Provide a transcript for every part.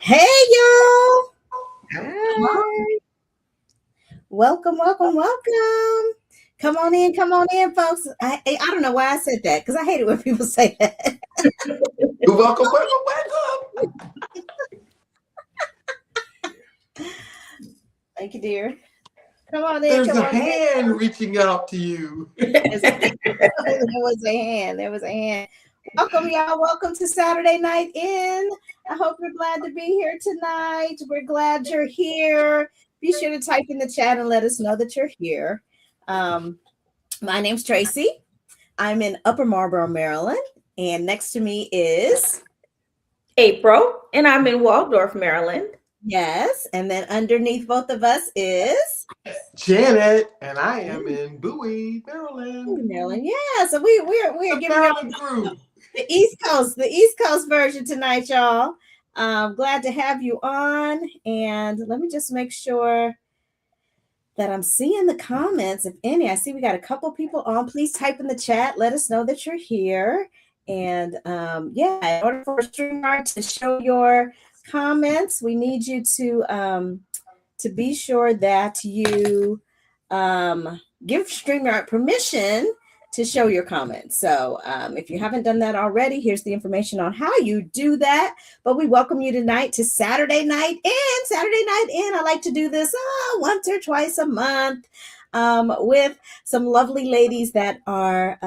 Hey y'all! Come on. Hi. Welcome, welcome, welcome. Come on in, folks. I don't know why I said that because I hate it when people say that. Welcome, welcome, welcome. Thank you, dear. Come on in, There's come a on in. hand reaching out to you. There was a hand. There was a hand. Welcome, y'all. Welcome to Saturday Night In. I hope you're glad to be here tonight. We're glad you're here. Be sure to type in the chat and let us know that you're here. My name's Tracy. I'm in Upper Marlboro, Maryland, and next to me is April, and I'm in Waldorf, Maryland. yes, and then underneath both of us is Janet, and I am in Bowie, Maryland. Maryland. Yeah, so we're The giving y'all Maryland crew. the East Coast version tonight, y'all. Glad to have you on, and let me just make sure that I'm seeing the comments, if any. I see we got a couple people on. Please type in the chat. Let us know that you're here. And yeah, in order for StreamYard to show your comments, we need you to be sure that you give StreamYard permission to show your comments. So if you haven't done that already, here's the information on how you do that. But we welcome you tonight to Saturday Night In. Saturday Night In, I like to do this once or twice a month with some lovely ladies that are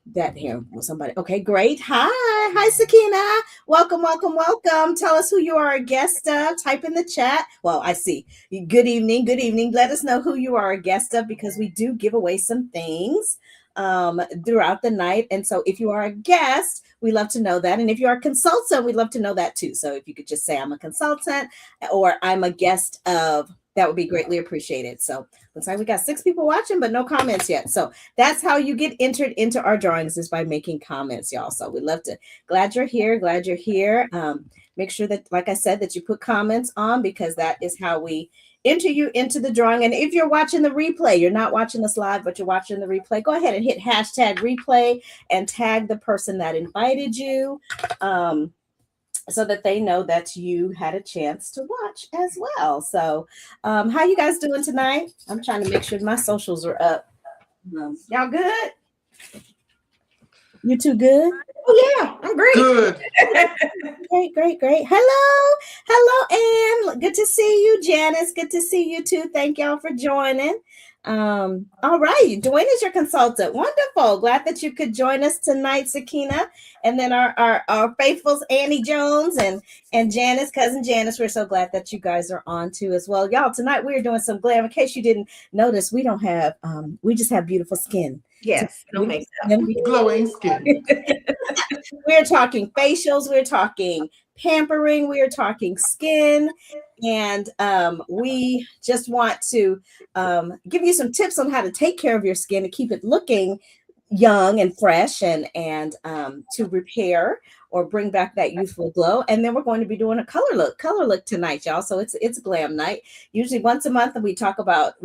that here. Somebody, okay, great. Hi, Sakina. Welcome, welcome, welcome. Tell us who you are a guest of. Type in the chat. Well, I see. Good evening, good evening. Let us know who you are a guest of because we do give away some things throughout the night. And so if you are a guest, we love to know that. And if you are a consultant, we'd love to know that too. So if you could just say I'm a consultant or I'm a guest of, that would be greatly appreciated. So looks like we got 6 people watching, but no comments yet. So that's how you get entered into our drawings, is by making comments, y'all. So we love to, glad you're here. Glad you're here. Make sure that, like I said, that you put comments on because that is how we enter you into the drawing. And if you're watching the replay, you're not watching this live, but you're watching the replay, go ahead and hit hashtag replay and tag the person that invited you so that they know that you had a chance to watch as well. So how you guys doing tonight? I'm trying to make sure my socials are up. Y'all good? You two good? Oh yeah, I'm great. Good. Great. Hello, Ann. Good to see you, Janice. Good to see you too. Thank y'all for joining. All right, Dwayne is your consultant. Wonderful. Glad that you could join us tonight, Sakina. And then our faithfuls, Annie Jones and Janice, cousin Janice. We're so glad that you guys are on too as well. Y'all, tonight we're doing some glam. In case you didn't notice, we don't have we just have beautiful skin. Yes, no makeup. Glowing skin. We're talking facials, we're talking pampering, we're talking skin, and we just want to give you some tips on how to take care of your skin to keep it looking young and fresh and to repair or bring back that youthful glow. And then we're going to be doing a color look tonight, y'all. So it's glam night. Usually once a month, and we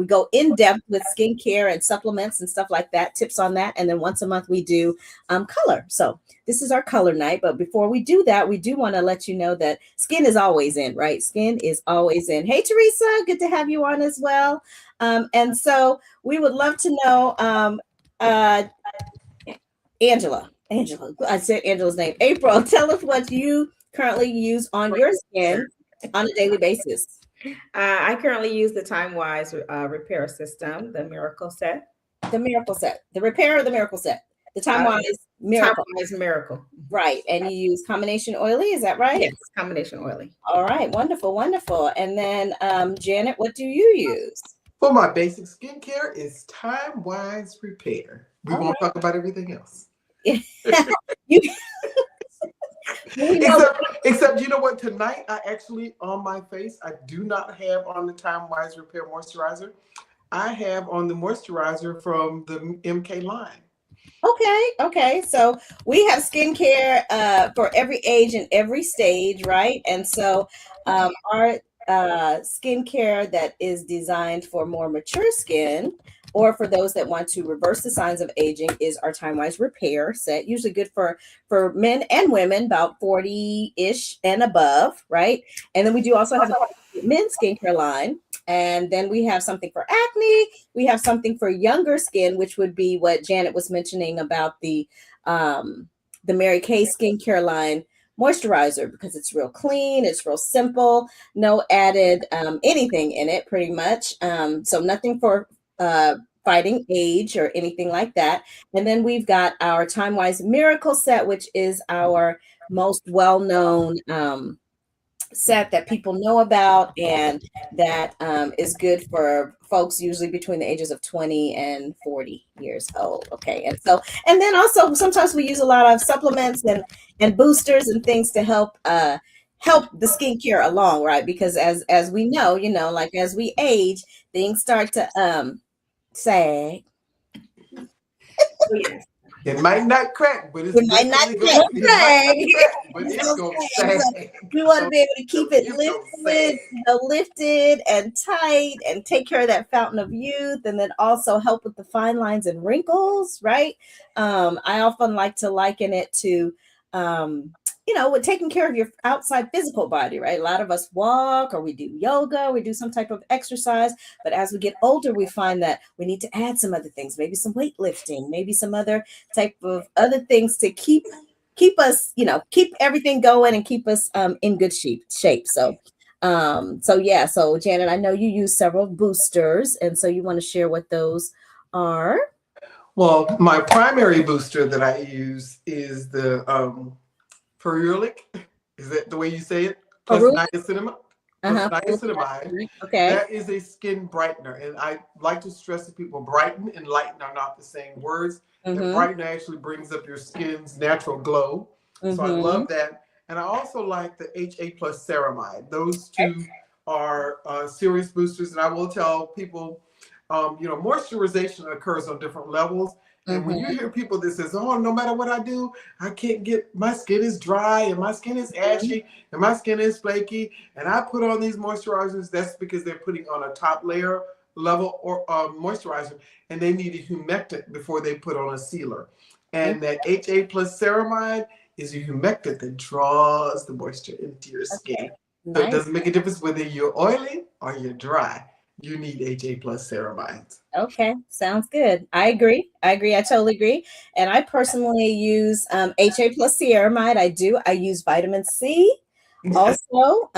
go in depth with skincare and supplements and stuff like that, tips on that. And then once a month we do color. So this is our color night. But before we do that, we do want to let you know that skin is always in, right? Skin is always in. Hey, Teresa, good to have you on as well. And so we would love to know, Angela, I said Angela's name. April, tell us what you currently use on your skin on a daily basis. I currently use the Time Wise repair system, the Miracle Set. The Miracle Set, the repair of the Miracle Set, the Time Wise Miracle. Time Wise Miracle. Right, and you use combination oily, is that right? Yes, combination oily. All right, wonderful. And then Janet, what do you use? For my basic skincare is Time Wise Repair. We won't talk about everything else. you, except you know what? Tonight I actually on my face I do not have on the Time Wise Repair moisturizer. I have on the moisturizer from the MK line. Okay. So we have skincare for every age and every stage, right? And so our skincare that is designed for more mature skin or for those that want to reverse the signs of aging, is our Time Wise Repair set. Usually good for men and women, about 40-ish and above, right? And then we do also have a men's skincare line. And then we have something for acne. We have something for younger skin, which would be what Janet was mentioning about the Mary Kay skincare line moisturizer, because it's real clean, it's real simple, no added anything in it, pretty much. So nothing for fighting age or anything like that. And then we've got our Time Wise Miracle set, which is our most well-known set that people know about, and that is good for folks usually between the ages of 20 and 40 years old. Okay. And then also sometimes we use a lot of supplements and boosters and things to help the skincare along, right? Because as we know, like as we age, things start to sag. Oh, yes. It might not crack, but it's It might not definitely going to sag. but it's So going to sag. So sag. we want to be able to keep it It's gonna lifted, sag. lifted and tight, and take care of that fountain of youth, and then also help with the fine lines and wrinkles, right? I often like to liken it to, with taking care of your outside physical body, right? A lot of us walk, or we do yoga, we do some type of exercise, but as we get older, we find that we need to add some other things, maybe some weightlifting, maybe some other type of other things to keep us, keep everything going and keep us in good shape. So Janet, I know you use several boosters, and so you want to share what those are. Well, my primary booster that I use is the ferulic. Is that the way you say it? Plus Peru? niacinamide. Plus Uh-huh. niacinamide. Okay. That is a skin brightener. And I like to stress to people, brighten and lighten are not the same words. And Mm-hmm. brightener actually brings up your skin's natural glow. So I Mm-hmm. love that. And I also like the HA plus ceramide. Those two are serious boosters. And I will tell people, moisturization occurs on different levels. And when you Mm-hmm. hear people that says, "Oh, no matter what I do, I can't get, my skin is dry and my skin is ashy and my skin is flaky, and I put on these moisturizers," that's because they're putting on a top layer level or moisturizer, and they need a humectant before they put on a sealer. And that HA plus ceramide is a humectant that draws the moisture into your skin. Okay. So it Nice. doesn't make a difference whether you're oily or you're dry. You need HA plus ceramide. Okay, sounds good. I agree. I totally agree. And I personally use HA plus ceramide. I use vitamin C also,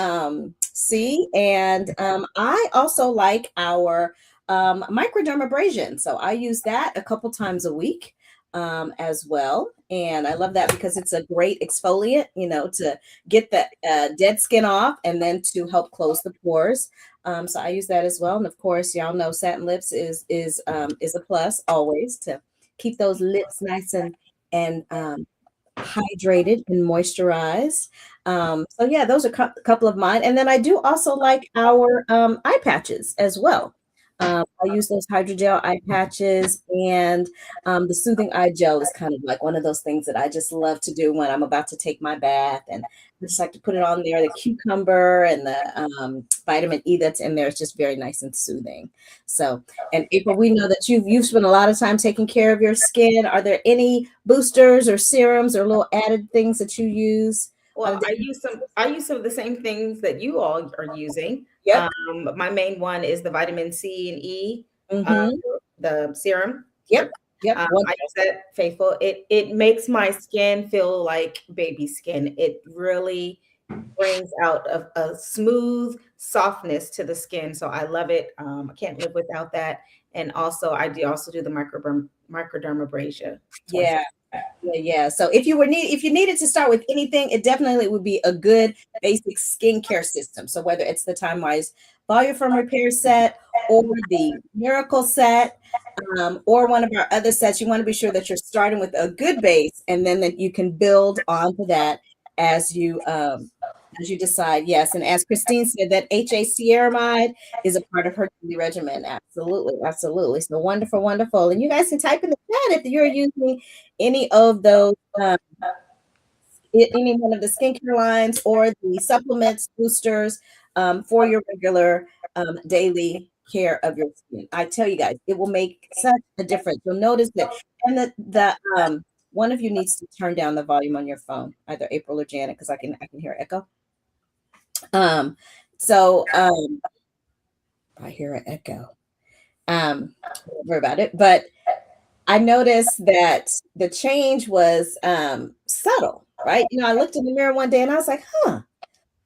C, and I also like our microdermabrasion. So I use that a couple times a week as well. And I love that because it's a great exfoliant, to get the dead skin off and then to help close the pores. So I use that as well. And of course, y'all know satin lips is a plus always, to keep those lips nice and hydrated and moisturized. So yeah, those are a couple of mine. And then I do also like our eye patches as well. I use those hydrogel eye patches, and the soothing eye gel is kind of like one of those things that I just love to do when I'm about to take my bath, and I just like to put it on there. The cucumber and the vitamin E that's in there is just very nice and soothing. So, and April, we know that you've spent a lot of time taking care of your skin. Are there any boosters or serums or little added things that you use? Well, I use some of the same things that you all are using. Yep. My main one is the vitamin C and E, Mm-hmm. the serum. Yep. Yep. I use that faithful. It makes my skin feel like baby skin. It really brings out a smooth softness to the skin. So I love it. I can't live without that. And also I do the microdermabrasion. Yeah. Yeah. So if you needed to start with anything, it definitely would be a good basic skincare system. So whether it's the Time Wise Volume from Repair set or the Miracle set, or one of our other sets, you want to be sure that you're starting with a good base, and then that you can build onto that as you decide. Yes, and as Christine said, that HA ceramide is a part of her daily regimen. Absolutely, absolutely. So wonderful, wonderful. And you guys can type in the chat if you're using any of those, any one of the skincare lines or the supplements, boosters, for your regular daily care of your skin. I tell you guys, it will make such a difference. You'll notice that. And the one of you needs to turn down the volume on your phone, either April or Janet, because I can hear echo. So I hear an echo. Don't worry about it. But I noticed that the change was subtle, right? I looked in the mirror one day and I was like, huh.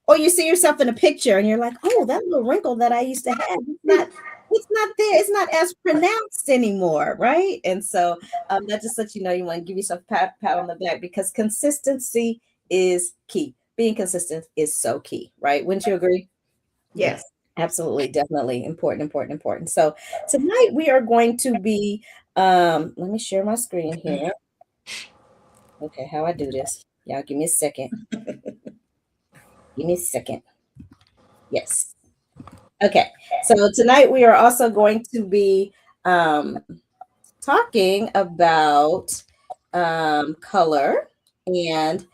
Or you see yourself in a picture and you're like, oh, that little wrinkle that I used to have, it's not there. It's not as pronounced anymore, right? And so that just lets you know you want to give yourself a pat on the back, because consistency is key. Being consistent is so key, right? Wouldn't you agree? Yes. Absolutely, definitely important. So tonight we are going to be, let me share my screen here. Okay, how I do this. Y'all give me a second. Give me a second. Yes. Okay, so tonight we are also going to be talking about color and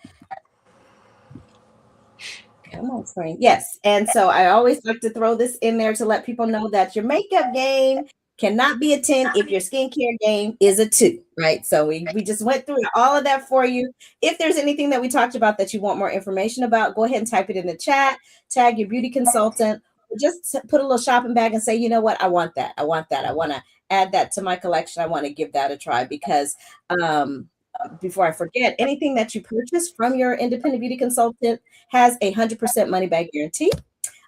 come on, friend. Yes. And so I always like to throw this in there to let people know that your makeup game cannot be a 10 if your skincare game is a 2, right? So we just went through all of that for you. If there's anything that we talked about that you want more information about, go ahead and type it in the chat, tag your beauty consultant, or just put a little shopping bag and say, you know what, I want that. I want to add that to my collection. I want to give that a try, because before I forget, anything that you purchase from your independent beauty consultant has 100% money back guarantee.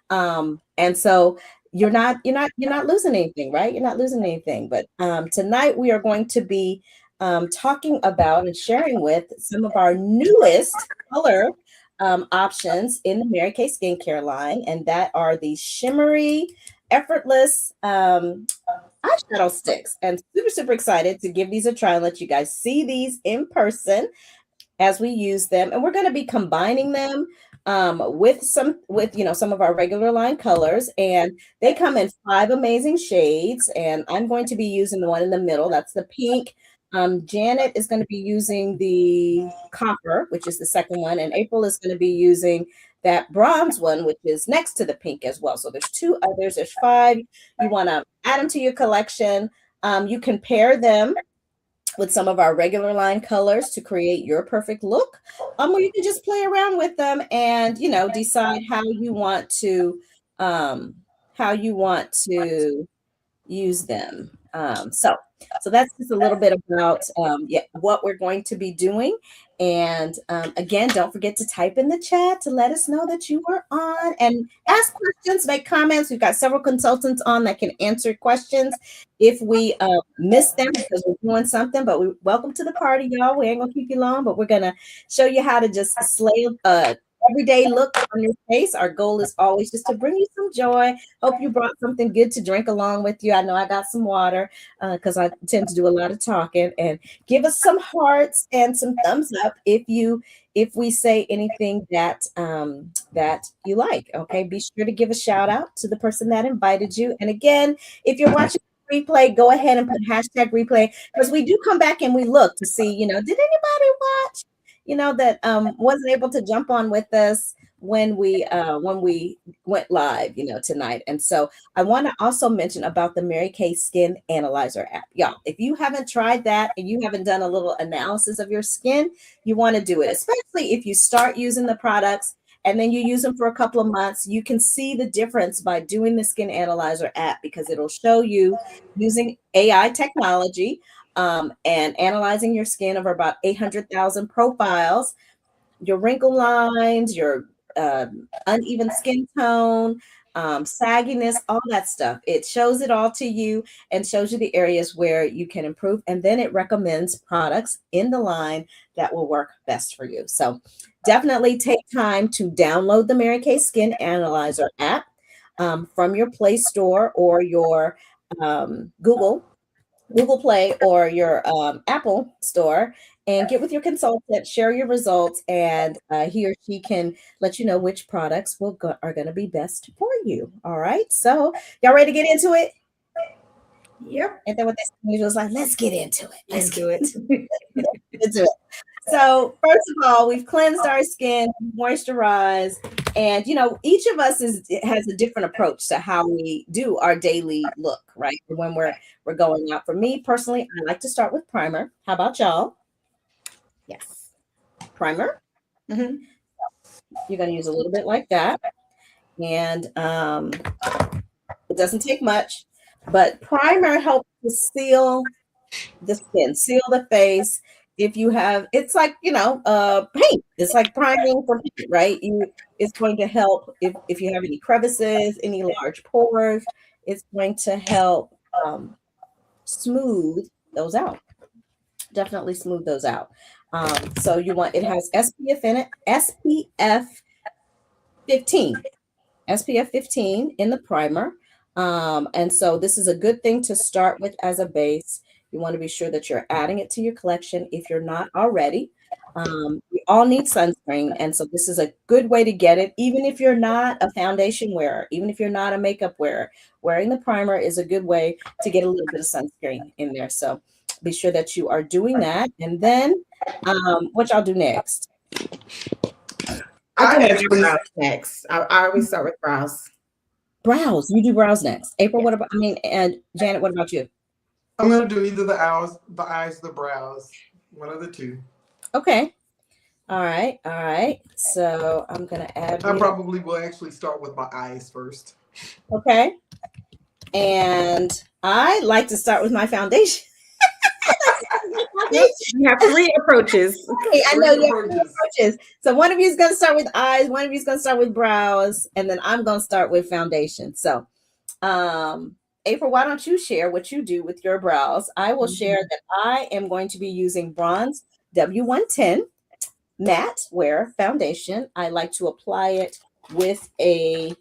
And so you're not losing anything, right? You're not losing anything. But tonight we are going to be talking about and sharing with some of our newest color options in the Mary Kay skincare line, and that are the shimmery, effortless eyeshadow sticks. And super excited to give these a try and let you guys see these in person as we use them. And we're going to be combining them with some of our regular line colors, and they come in 5 amazing shades, and I'm going to be using the one in the middle. That's the pink. Janet is going to be using the copper, which is the second one, and April is going to be using that bronze one, which is next to the pink as well. So there's 2 others. There's 5. You want to add them to your collection. You can pair them with some of our regular line colors to create your perfect look, or you can just play around with them and decide how you want to use them. So that's just a little bit about what we're going to be doing. And again, don't forget to type in the chat to let us know that you are on, and ask questions, make comments. We've got several consultants on that can answer questions if we miss them because we're doing something. But welcome to the party, y'all. We ain't gonna keep you long, but we're gonna show you how to just slay everyday look on your face. Our goal is always just to bring you some joy. Hope you brought something good to drink along with you. I know I got some water because I tend to do a lot of talking. And give us some hearts and some thumbs up if we say anything that you like. Okay, be sure to give a shout out to the person that invited you. And again, if you're watching replay, go ahead and put hashtag replay, because we do come back and we look to see, did anybody watch? That wasn't able to jump on with us when we went live, tonight. And so I want to also mention about the Mary Kay Skin Analyzer app. Y'all, if you haven't tried that and you haven't done a little analysis of your skin, you want to do it, especially if you start using the products and then you use them for a couple of months. You can see the difference by doing the Skin Analyzer app, because it'll show you using AI technology and analyzing your skin over about 800,000 profiles, your wrinkle lines, your uneven skin tone, sagginess, all that stuff. It shows it all to you and shows you the areas where you can improve. And then it recommends products in the line that will work best for you. So definitely take time to download the Mary Kay Skin Analyzer app from your Play Store or your Google Play or your Apple Store, and get with your consultant, share your results, and he or she can let you know which products are going to be best for you. All right. So y'all ready to get into it? Yep. And then what they was like, let's get into it. Let's do it. Let's do it. So first of all, we've cleansed our skin, moisturized. And each of us has a different approach to how we do our daily look, right? When we're going out. For me personally, I like to start with primer. How about y'all? Yes. Primer. Mm-hmm. You're going to use a little bit like that, and it doesn't take much, but primer helps to seal the skin, seal the face. If you have, it's like paint. It's like priming for paint, right? It's going to help if you have any crevices, any large pores. It's going to help smooth those out. Definitely smooth those out. So it has SPF in it, SPF 15. SPF 15 in the primer. And so this is a good thing to start with as a base. You want to be sure that you're adding it to your collection if you're not already. We all need sunscreen. And so this is a good way to get it, even if you're not a foundation wearer, even if you're not a makeup wearer. Wearing the primer is a good way to get a little bit of sunscreen in there. So be sure that you are doing that. And then what y'all do next? I do my brows next. I always start with brows. Brows. You do brows next. April, what about, and Janet, what about you? I'm going to do either the eyes, the brows, one of the two. Okay. All right. So I'm going to add. I probably will actually start with my eyes first. Okay. And I like to start with my foundation. You have 3 approaches. Okay, I know you have 3 approaches. So one of you is going to start with eyes, one of you is going to start with brows, and then I'm going to start with foundation. So, April, why don't you share what you do with your brows? I will share that I am going to be using Bronze W110 matte wear foundation. I like to apply it with a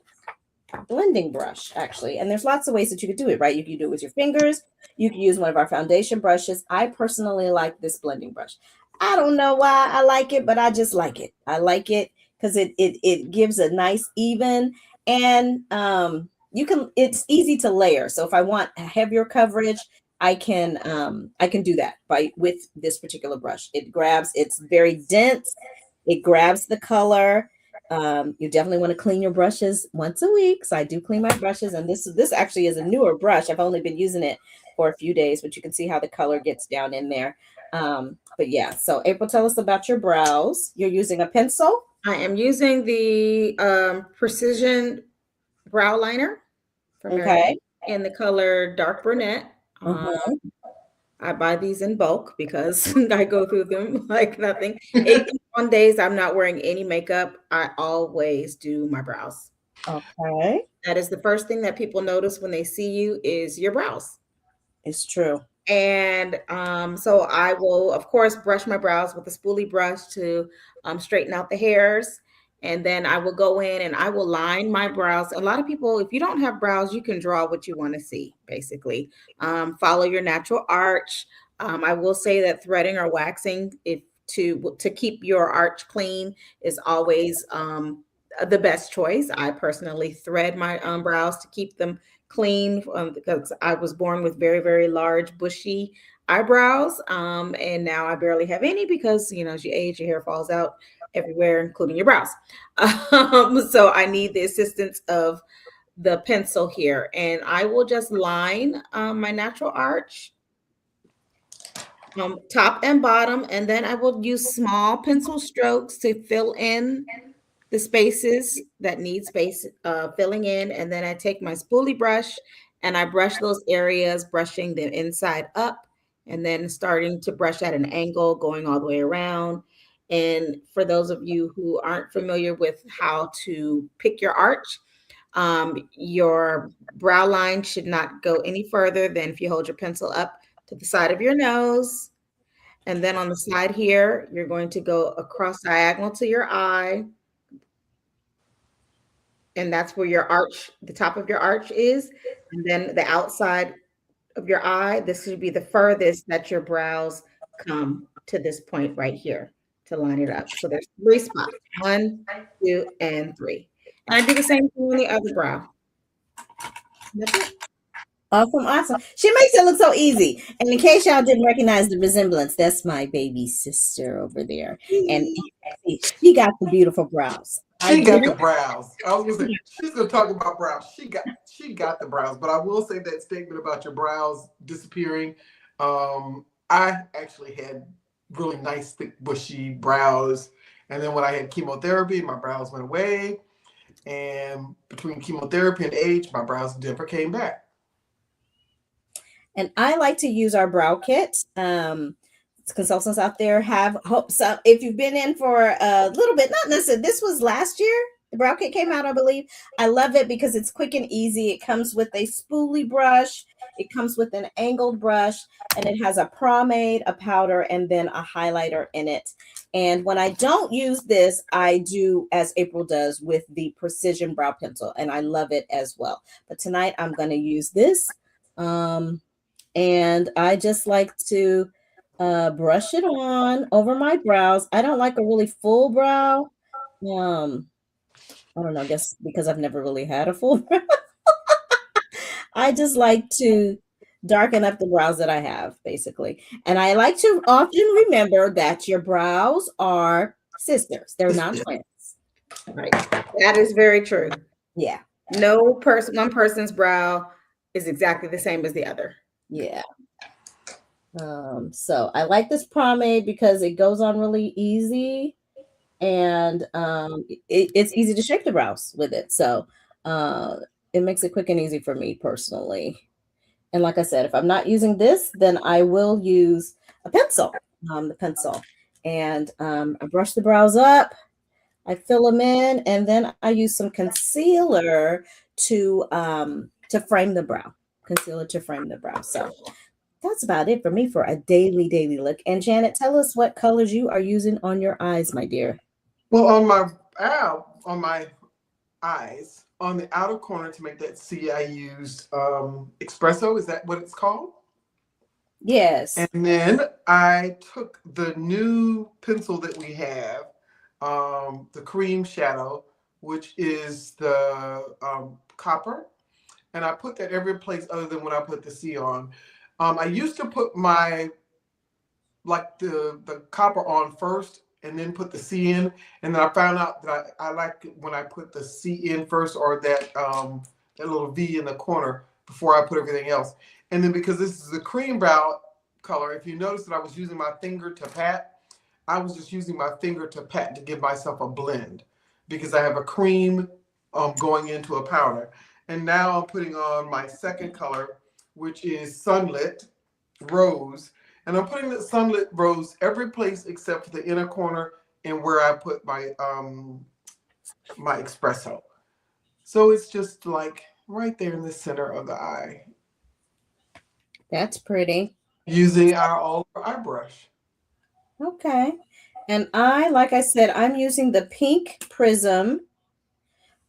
blending brush, actually. And there's lots of ways that you could do it, right? You can do it with your fingers. You can use one of our foundation brushes. I personally like this blending brush. I don't know why I like it, but I just like it. I like it because it gives a nice even, and it's easy to layer. So if I want a heavier coverage, I can do that with this particular brush. It's very dense. It grabs the color. You definitely want to clean your brushes once a week. So I do clean my brushes, and this actually is a newer brush. I've only been using it for a few days, but you can see how the color gets down in there. But yeah, so April, tell us about your brows. You're using a pencil? I am using the Precision Brow Liner from Mary in the color Dark Brunette. I buy these in bulk because I go through them like nothing. On days I'm not wearing any makeup, I always do my brows. Okay. That is the first thing that people notice when they see you is your brows. It's true. And so I will, of course, brush my brows with a spoolie brush to straighten out the hairs. And then I will go in and I will line my brows. A lot of people, if you don't have brows, you can draw what you want to see, basically. Follow your natural arch. I will say that threading or waxing to keep your arch clean is always the best choice. I personally thread my brows to keep them clean because I was born with very, very large, bushy eyebrows. And now I barely have any because, as you age, your hair falls out everywhere, including your brows. So I need the assistance of the pencil here. And I will just line my natural arch, top and bottom. And then I will use small pencil strokes to fill in the spaces that need space filling in. And then I take my spoolie brush and I brush those areas, brushing the inside up and then starting to brush at an angle, going all the way around. And for those of you who aren't familiar with how to pick your arch, your brow line should not go any further than if you hold your pencil up to the side of your nose. And then on the side here, you're going to go across diagonal to your eye. And that's where your arch, the top of your arch is. And then the outside of your eye, this would be the furthest that your brows come to this point right here to line it up. So there's 3 spots, 1, 2, and 3. And I do the same thing on the other brow. That's it. Awesome. She makes it look so easy. And in case y'all didn't recognize the resemblance, that's my baby sister over there. And she got the beautiful brows. I She got the didn't. brows. I was gonna say she's gonna talk about brows. She got the brows. But I will say that statement about your brows disappearing. I actually had really nice, thick, bushy brows, and then when I had chemotherapy, my brows went away. And between chemotherapy and age, my brows never came back. And I like to use our brow kit. Consultants out there have hopes. If you've been in for a little bit, not necessarily, this was last year. The brow kit came out, I believe. I love it because it's quick and easy. It comes with a spoolie brush. It comes with an angled brush, and it has a pomade, a powder, and then a highlighter in it. And when I don't use this, I do as April does with the precision brow pencil, and I love it as well. But tonight I'm going to use this. And I just like to brush it on over my brows. I don't like a really full brow. I don't know, I guess because I've never really had a full brow. I just like to darken up the brows that I have, basically. And I like to often remember that your brows are sisters. They're not twins. Right. That is very true. Yeah. No person, one person's brow is exactly the same as the other. Yeah. So I like this pomade because it goes on really easy, and it's easy to shape the brows with it. So it makes it quick and easy for me personally. And like I said, if I'm not using this, then I will use a pencil, the pencil. And I brush the brows up, I fill them in, and then I use some concealer to frame the brow. Concealer to frame the brow. So that's about it for me for a daily look. And Janet, tell us what colors you are using on your eyes, my dear. Well, on my eyes, on the outer corner to make that C, I used espresso. Is that what it's called? Yes. And then I took the new pencil that we have, the cream shadow, which is the copper, and I put that every place other than when I put the C on. I used to put my the copper on first and then put the C in, and then I found out that I like it when I put the C in first, or that that little V in the corner before I put everything else. And then because this is a cream brow color, if you notice that I was using my finger to pat, I was just using my finger to pat to give myself a blend because I have a cream going into a powder. And now I'm putting on my second color, which is Sunlit Rose. And I'm putting the Sunlit Rose every place except for the inner corner and where I put my my espresso. So it's just like right there in the center of the eye. That's pretty. Using our all eye brush. Okay. And like I said, I'm using the pink prism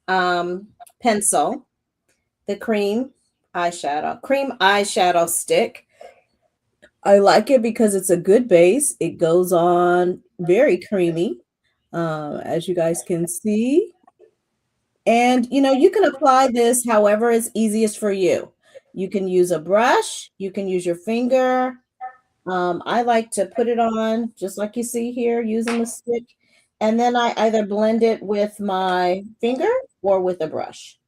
pencil, the cream eyeshadow stick. I like it because it's a good base. It goes on very creamy, as you guys can see. And you can apply this however is easiest for you. You can use a brush, you can use your finger. I like to put it on just like you see here using the stick. And then I either blend it with my finger or with a brush.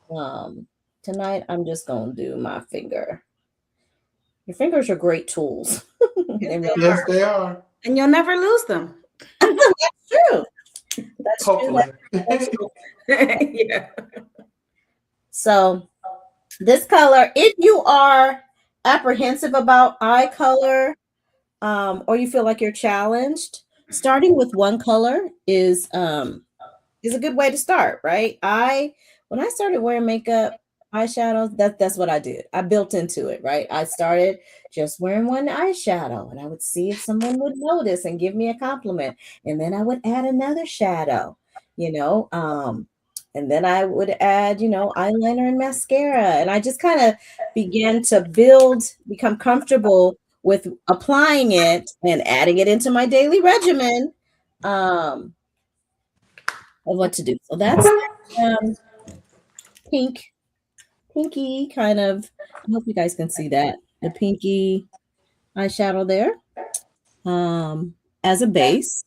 Tonight, I'm just going to do my finger. Your fingers are great tools. Yes, they are. And you'll never lose them. That's true. That's Hopefully. true. That's true. Yeah. So this color, if you are apprehensive about eye color, or you feel like you're challenged, starting with one color is a good way to start, right? When I started wearing makeup, eyeshadows, that's what I did. I built into it, right? I started just wearing one eyeshadow, and I would see if someone would notice and give me a compliment, and then I would add another shadow, and then I would add, eyeliner and mascara, and I just kind of began to become comfortable with applying it and adding it into my daily regimen of what to do. So that's pinky kind of. I hope you guys can see that, the pinky eyeshadow there as a base.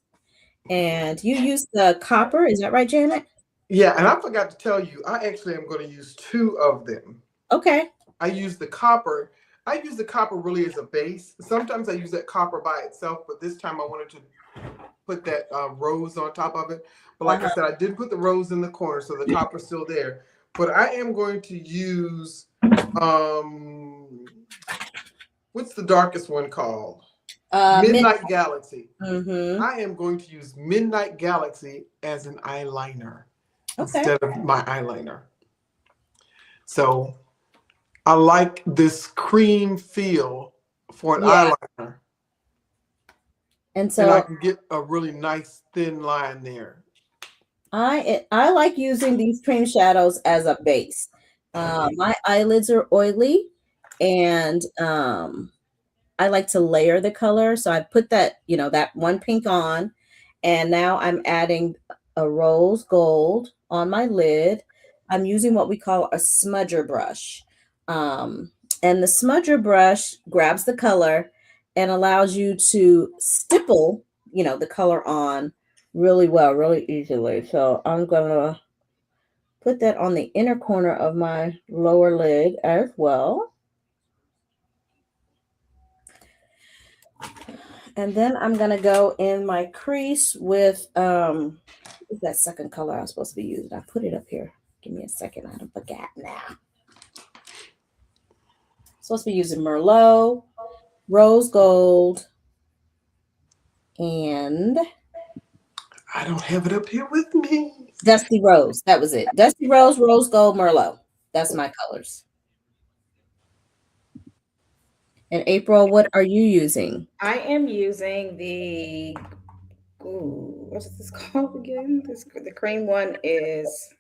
And you use the copper, is that right, Janet? Yeah, and I forgot to tell you, I actually am going to use two of them. Okay. I use the copper. I use the copper really as a base. Sometimes I use that copper by itself, but this time I wanted to put that rose on top of it. But like I said, I didn't put the rose in the corner, so the copper's still there. But I am going to use what's the darkest one called? Midnight Galaxy. Mm-hmm. I am going to use Midnight Galaxy as an eyeliner Okay. instead of my eyeliner. So I like this cream feel for an eyeliner. And so and I can get a really nice thin line there. I like using these cream shadows as a base. My eyelids are oily, and I like to layer the color. So I put that, that one pink on, and now I'm adding a rose gold on my lid. I'm using what we call a smudger brush. And the smudger brush grabs the color and allows you to stipple, the color on really well, really easily. So I'm going to put that on the inner corner of my lower lid as well. And then I'm going to go in my crease with, what's that second color I was supposed to be using? I put it up here. Give me a second. I don't forget now. Supposed to be using Merlot, rose gold, and I don't have it up here with me. Dusty Rose. That was it. Dusty Rose, rose gold, Merlot. That's my colors. And April, what are you using? I am using the, what's this called again? The cream one is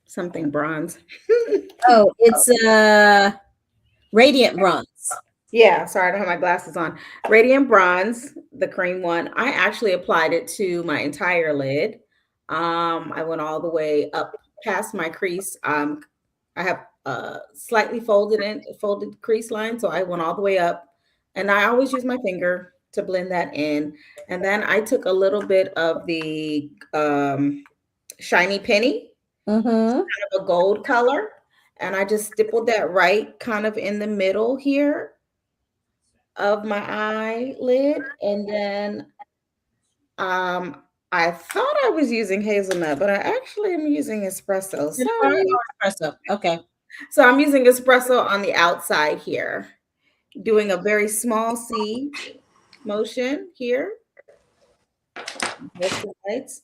something bronze. Oh, it's Radiant Bronze. Yeah, sorry, I don't have my glasses on. Radiant Bronze, the cream one. I actually applied it to my entire lid. I went all the way up past my crease. I have slightly folded crease line, so I went all the way up, and I always use my finger to blend that in. And then I took a little bit of the shiny penny, Mm-hmm. kind of a gold color, and I just stippled that right kind of in the middle here of my eyelid. And then I thought I was using hazelnut, but I actually am using espresso. Sorry. Espresso. Okay. So I'm using espresso on the outside here, doing a very small C motion here. Both sides.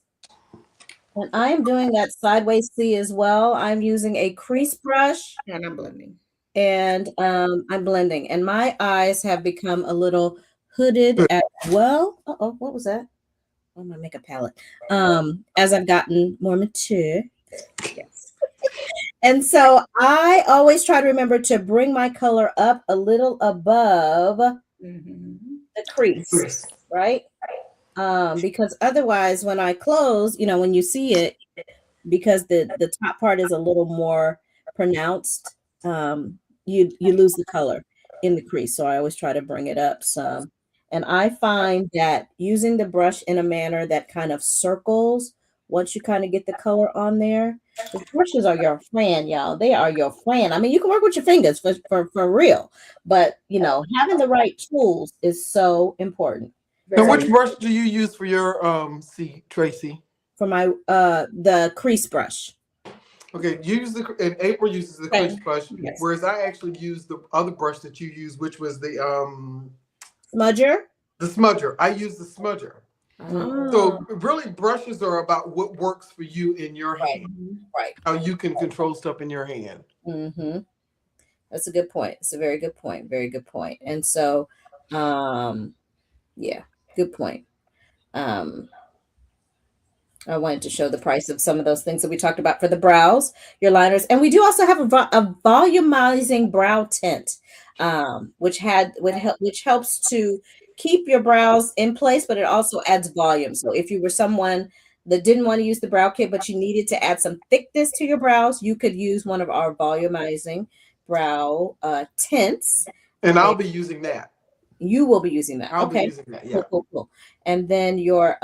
And I am doing that sideways C as well. I'm using a crease brush. And I'm blending. And I'm blending. And my eyes have become a little hooded as well. Uh-oh, what was that? Oh, my makeup palette. As I've gotten more mature. Yes. And so I always try to remember to bring my color up a little above the crease, right? Because otherwise, when I close, when you see it, because the top part is a little more pronounced, you lose the color in the crease. So I always try to bring it up some. And I find that using the brush in a manner that kind of circles, once you kind of get the color on there, the brushes are your friend, y'all. They are your friend. I mean, you can work with your fingers for real, but having the right tools is so important. And which brush do you use for your C, Tracy? For my the crease brush. Okay, and April uses the crease brush, whereas I actually use the other brush that you use, which was the smudger. The smudger. I use the smudger. So really, brushes are about what works for you in your hand, right? How you can control stuff in your hand. Mm-hmm. That's a good point. It's a very good point. Very good point. And so, yeah, good point. I wanted to show the price of some of those things that we talked about for the brows, your liners. And we do also have a volumizing brow tint, which helps to keep your brows in place, but it also adds volume. So if you were someone that didn't want to use the brow kit, but you needed to add some thickness to your brows, you could use one of our volumizing brow tints. And I'll be using that. You will be using that. I'll be Okay. using that. Yeah. Cool, cool, cool. And then your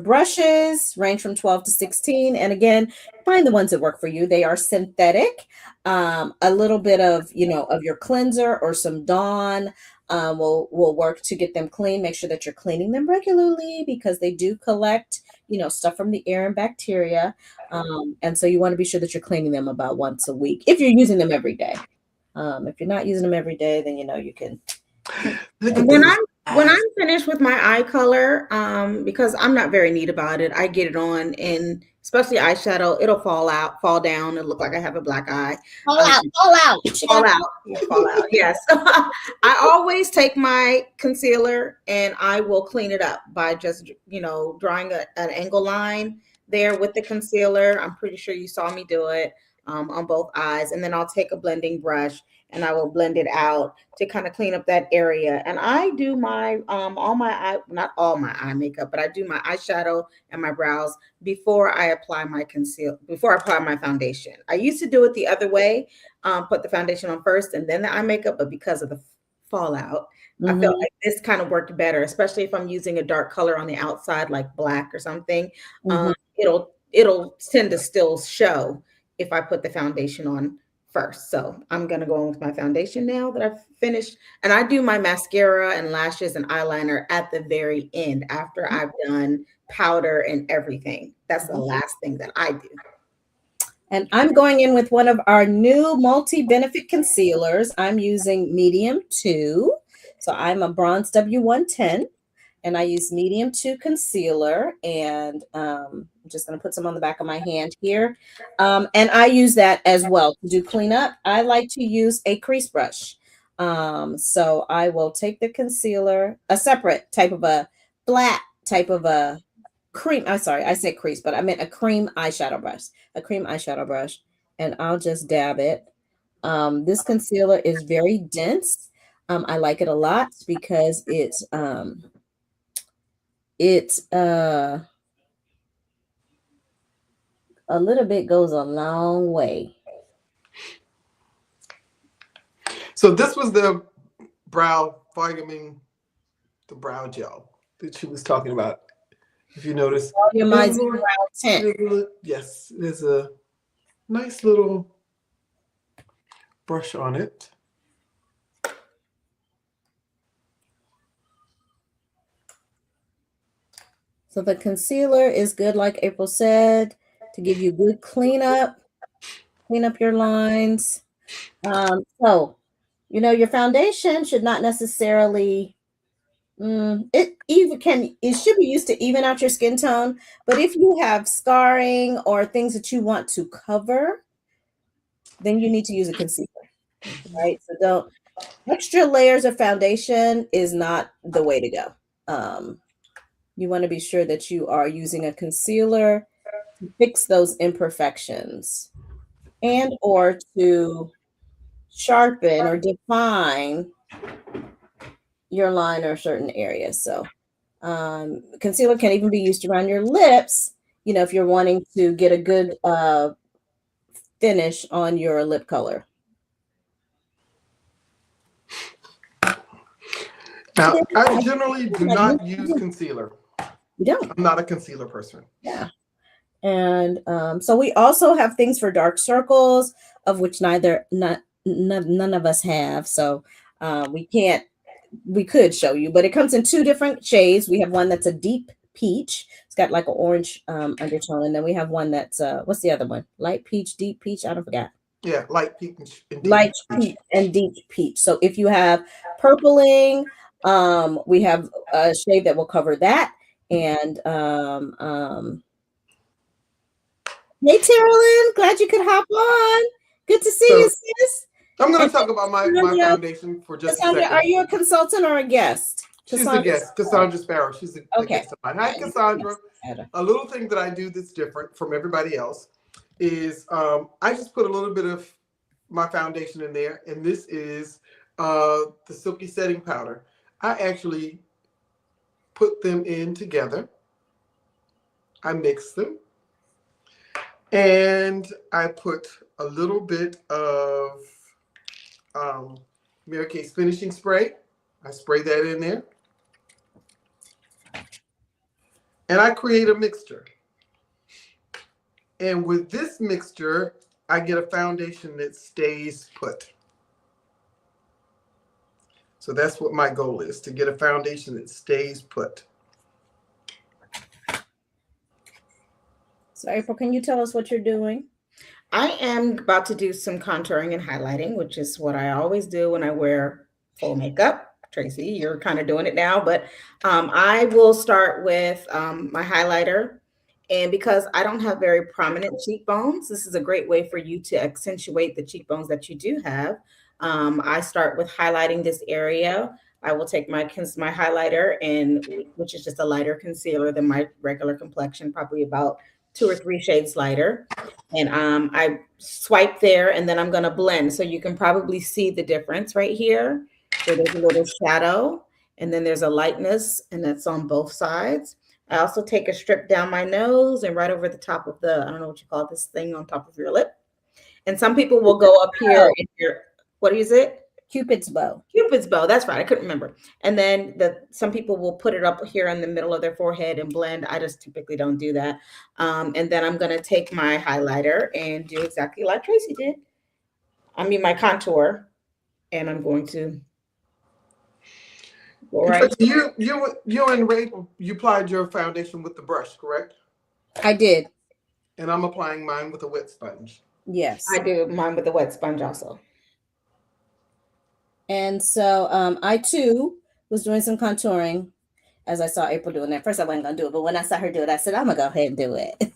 brushes range from 12 to 16. And again, find the ones that work for you. They are synthetic. A little bit of, of your cleanser or some Dawn will work to get them clean. Make sure that you're cleaning them regularly because they do collect, stuff from the air and bacteria. And so you want to be sure that you're cleaning them about once a week if you're using them every day. If you're not using them every day, then you can. When I'm finished with my eye color, because I'm not very neat about it, I get it on, and especially eyeshadow, it'll fall down, and look like I have a black eye. Fall out. Fall out. Yes. I always take my concealer and I will clean it up by just, drawing an angle line there with the concealer. I'm pretty sure you saw me do it on both eyes. And then I'll take a blending brush and I will blend it out to kind of clean up that area. And I do my not all my eye makeup, but I do my eyeshadow and my brows before I apply my foundation. I used to do it the other way, put the foundation on first and then the eye makeup, but because of the fallout, I felt like this kind of worked better, especially if I'm using a dark color on the outside, like black or something. It'll tend to still show if I put the foundation on first. So I'm going to go on with my foundation now that I've finished. And I do my mascara and lashes and eyeliner at the very end after I've done powder and everything. That's the last thing that I do. And I'm going in with one of our new multi-benefit concealers. I'm using medium 2. So I'm a bronze W110 and I use medium 2 concealer, and I'm just going to put some on the back of my hand here. And I use that as well to do cleanup. I like to use a crease brush. So I will take the concealer, a separate type of a flat type of a cream. I'm sorry, I said crease, but I meant a cream eyeshadow brush, and I'll just dab it. This concealer is very dense. I like it a lot because it's a little bit goes a long way. So this was the brow volume, the brow gel that she was talking about. If you notice, Volumizing brow tint. Yes, there's a nice little brush on it. So the concealer is good, like April said, to give you good clean up your lines. So, your foundation should not necessarily, it should be used to even out your skin tone. But if you have scarring or things that you want to cover, then you need to use a concealer, right? So extra layers of foundation is not the way to go. You want to be sure that you are using a concealer to fix those imperfections and or to sharpen or define your line or certain areas. So concealer can even be used around your lips, if you're wanting to get a good finish on your lip color. Now, I generally do not use concealer. You don't? I'm not a concealer person. Yeah. And so we also have things for dark circles, of which none of us have. So we could show you, but it comes in 2 different shades. We have one that's a deep peach. It's got like an orange undertone. And then we have one that's, what's the other one? Light peach, deep peach. I don't forget. Yeah, light peach and deep light peach and deep peach. So if you have purpling, we have a shade that will cover that. And hey, Terrellyn, glad you could hop on. Good to see you, sis. I'm going to talk about my foundation for just a second. Are you a consultant or a guest? She's a guest, Cassandra Sparrow. She's a guest of mine. Hi, Cassandra. A little thing that I do that's different from everybody else is I just put a little bit of my foundation in there, and this is the Silky Setting Powder. I actually put them in together. I mix them, and I put a little bit of Mary Kay's finishing spray. I spray that in there. And I create a mixture. And with this mixture, I get a foundation that stays put. So that's what my goal is, to get a foundation that stays put. So April, can you tell us what you're doing? I am about to do some contouring and highlighting, which is what I always do when I wear full makeup. Tracy, you're kind of doing it now, but I will start with my highlighter. And because I don't have very prominent cheekbones, this is a great way for you to accentuate the cheekbones that you do have. I start with highlighting this area. I will take my highlighter, and which is just a lighter concealer than my regular complexion, probably about 2 or 3 shades lighter. And I swipe there, and then I'm going to blend. So you can probably see the difference right here, where there's a little shadow, and then there's a lightness, and that's on both sides. I also take a strip down my nose and right over the top of I don't know what you call this thing on top of your lip. And some people will go up here in your, what is it? Cupid's bow. Cupid's bow. That's right. I couldn't remember. And then some people will put it up here in the middle of their forehead and blend. I just typically don't do that. And then I'm going to take my highlighter and do exactly like Tracy did. I mean, my contour. And I'm going to go right. You and Ray, you applied your foundation with the brush, correct? I did. And I'm applying mine with a wet sponge. Yes. I do mine with a wet sponge also. And so I too was doing some contouring as I saw April doing that. First, I wasn't going to do it, but when I saw her do it, I said, I'm going to go ahead and do it.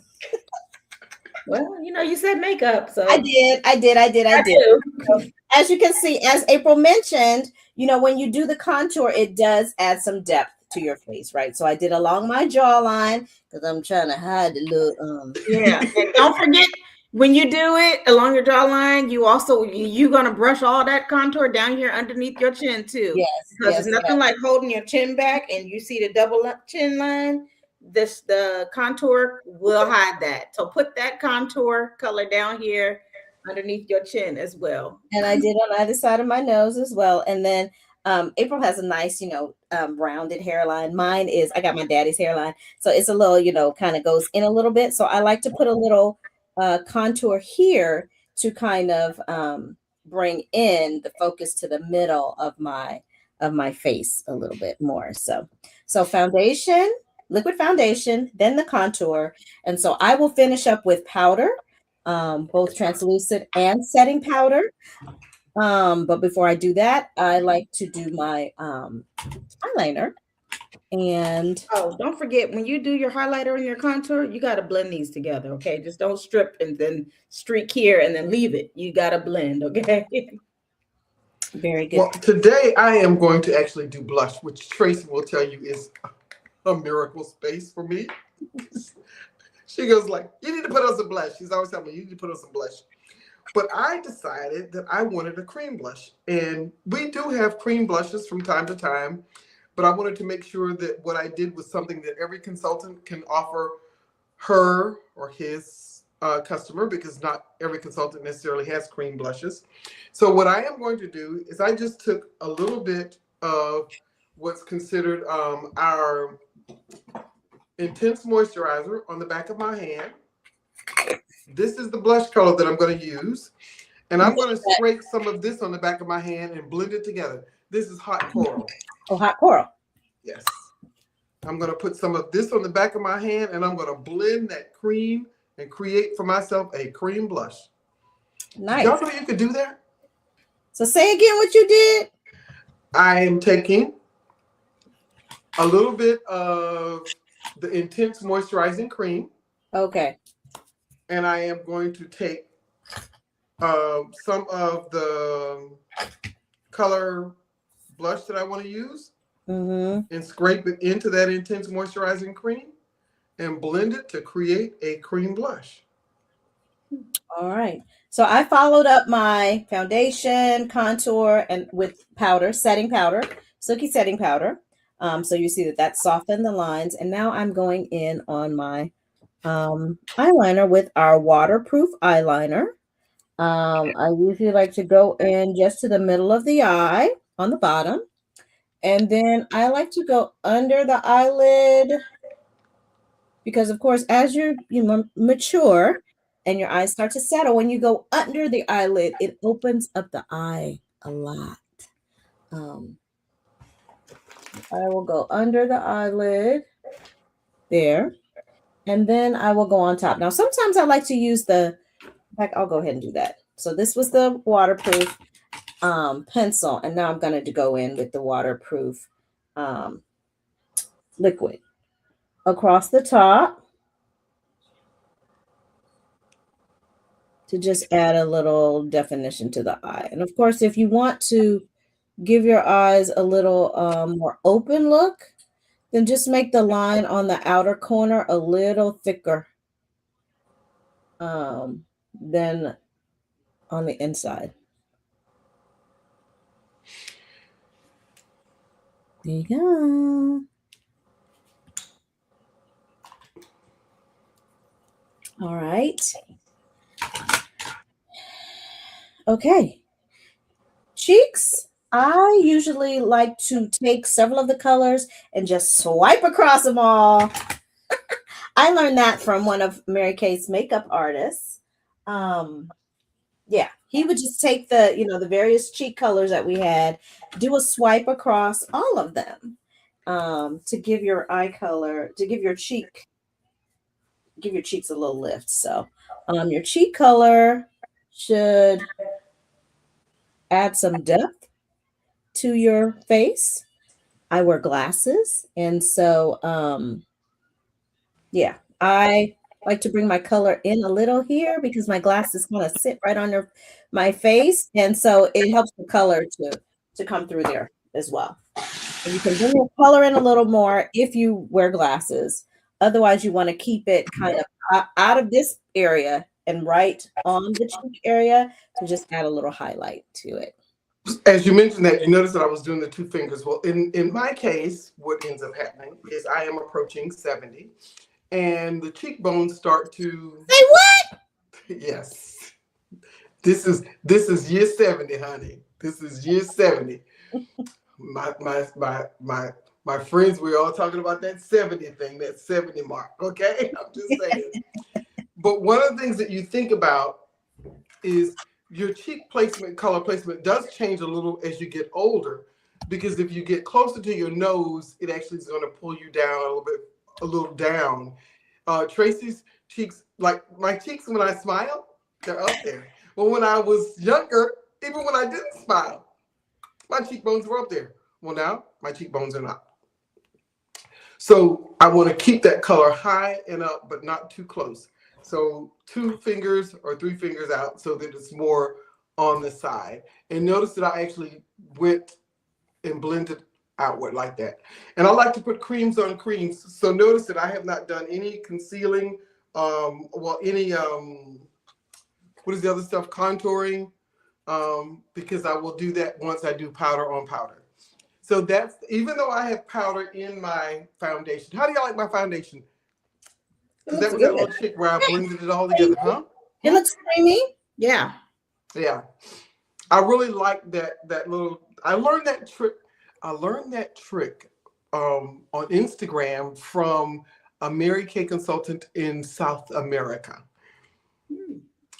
Well, you said makeup, so I did. So, as you can see, as April mentioned, when you do the contour, it does add some depth to your face, right? So I did along my jawline because I'm trying to hide the look. Yeah, and don't forget, when you do it along your jawline, you're gonna brush all that contour down here underneath your chin too. Yes, because there's nothing like holding your chin back and you see the double chin line. The contour will hide that. So put that contour color down here underneath your chin as well. And I did on either side of my nose as well. And then April has a nice, rounded hairline. Mine is, I got my daddy's hairline. So it's a little, kind of goes in a little bit. So I like to put a little contour here to kind of bring in the focus to the middle of my face a little bit more. So foundation, liquid foundation, then the contour. And so I will finish up with powder, both translucent and setting powder. But before I do that, I like to do my eyeliner. And don't forget, when you do your highlighter and your contour, you got to blend these together. Okay, just don't strip and then streak here and then leave it. You got to blend. Okay. Very good. Well, today I am going to actually do blush, which Tracy will tell you is a miracle space for me. She goes like, you need to put on some blush. She's always telling me, you need to put on some blush. But I decided that I wanted a cream blush. And we do have cream blushes from time to time. But I wanted to make sure that what I did was something that every consultant can offer her or his customer, because not every consultant necessarily has cream blushes. So what I am going to do is I just took a little bit of what's considered our intense moisturizer on the back of my hand. This is the blush color that I'm going to use. And I'm going to scrape some of this on the back of my hand and blend it together. This is hot coral. Oh, hot coral. Yes. I'm going to put some of this on the back of my hand and I'm going to blend that cream and create for myself a cream blush. Nice. Y'all know you could do that? So say again what you did. I am taking a little bit of the intense moisturizing cream. Okay. And I am going to take some of the color blush that I want to use and scrape it into that intense moisturizing cream and blend it to create a cream blush. All right. So I followed up my foundation, contour, and with powder, setting powder, silky setting powder. So you see that softened the lines. And now I'm going in on my eyeliner with our waterproof eyeliner. I usually like to go in just to the middle of the eye on the bottom. And then I like to go under the eyelid because, of course, as mature and your eyes start to settle, when you go under the eyelid, it opens up the eye a lot. I will go under the eyelid there, and then I will go on top. Now, sometimes I like to use I'll go ahead and do that. So this was the waterproof pencil, and now I'm going to go in with the waterproof liquid across the top to just add a little definition to the eye. And of course, if you want to give your eyes a little more open look, then just make the line on the outer corner a little thicker than on the inside. There you go. All right. Okay. Cheeks. I usually like to take several of the colors and just swipe across them all. I learned that from one of Mary Kay's makeup artists. Yeah, he would just take the various cheek colors that we had, do a swipe across all of them to give your eye color, to give your cheeks a little lift. So your cheek color should add some depth to your face. I wear glasses, and so yeah, I like to bring my color in a little here because my glasses kind of sit right under my face, and so it helps the color to come through there as well. And you can bring your color in a little more if you wear glasses. Otherwise, you want to keep it kind of out of this area and right on the cheek area to just add a little highlight to it. As you mentioned that, you noticed that I was doing the two fingers. Well, in my case, what ends up happening is I am approaching 70, and the cheekbones start to say what? Yes, this is year 70, honey. This is year 70. My friends, we're all talking about that 70 thing, that 70 mark. Okay, I'm just saying. But one of the things that you think about is your cheek placement, color placement does change a little as you get older, because if you get closer to your nose, it actually is going to pull you down a little down. Tracy's cheeks, like my cheeks when I smile, they're up there. But when I was younger, even when I didn't smile, my cheekbones were up there. Well, now my cheekbones are not. So I want to keep that color high and up, but not too close. So 2 fingers or 3 fingers out so that it's more on the side. And notice that I actually went and blended outward like that. And I like to put creams on creams. So notice that I have not done any concealing, what is the other stuff? Contouring, because I will do that once I do powder on powder. So that's, even though I have powder in my foundation. How do y'all like my foundation? Because that was that little chick where I blended it all together, huh? It looks creamy. Yeah. Yeah. I really like that little, I learned that trick on Instagram from a Mary Kay consultant in South America,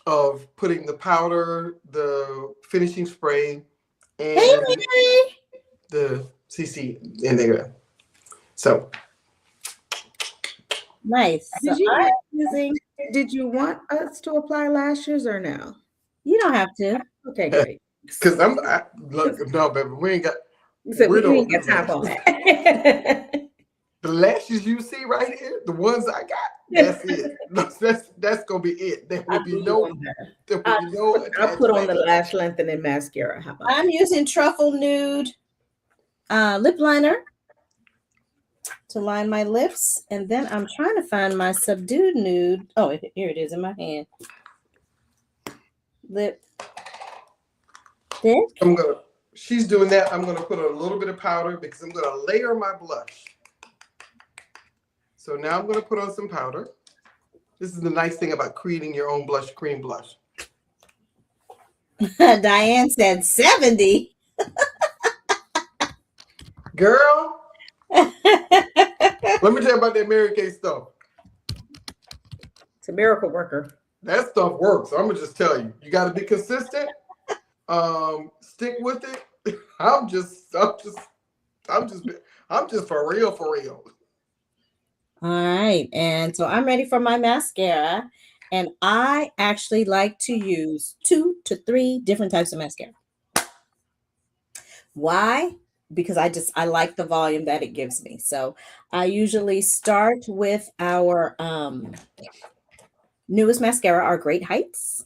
of putting the powder, the finishing spray, and the CC in there. So nice. Did you want us to apply lashes or no? You don't have to. Okay, great. Because look, no, baby, we ain't got. So we ain't got time for that. The lashes you see right here, the ones I got, that's it. That's gonna be it. There will be no. I'll put on the lash lengthening mascara. How about I'm using Truffle Nude lip liner to line my lips, and then I'm trying to find my Subdued Nude. Oh, here it is in my hand. Lip stick. She's doing that. I'm gonna put a little bit of powder because I'm gonna layer my blush. So now I'm gonna put on some powder. This is the nice thing about creating your own blush, cream blush. Diane said 70. Girl, let me tell you about that Mary Kay stuff. It's a miracle worker. That stuff works. I'm gonna just tell you. You got to be consistent. Stick with it. I'm just, I'm just, I'm just, I'm just for real, for real. All right. And so I'm ready for my mascara. And I actually like to use 2 to 3 different types of mascara. Why? Because I like the volume that it gives me. So I usually start with our newest mascara, our Great Heights.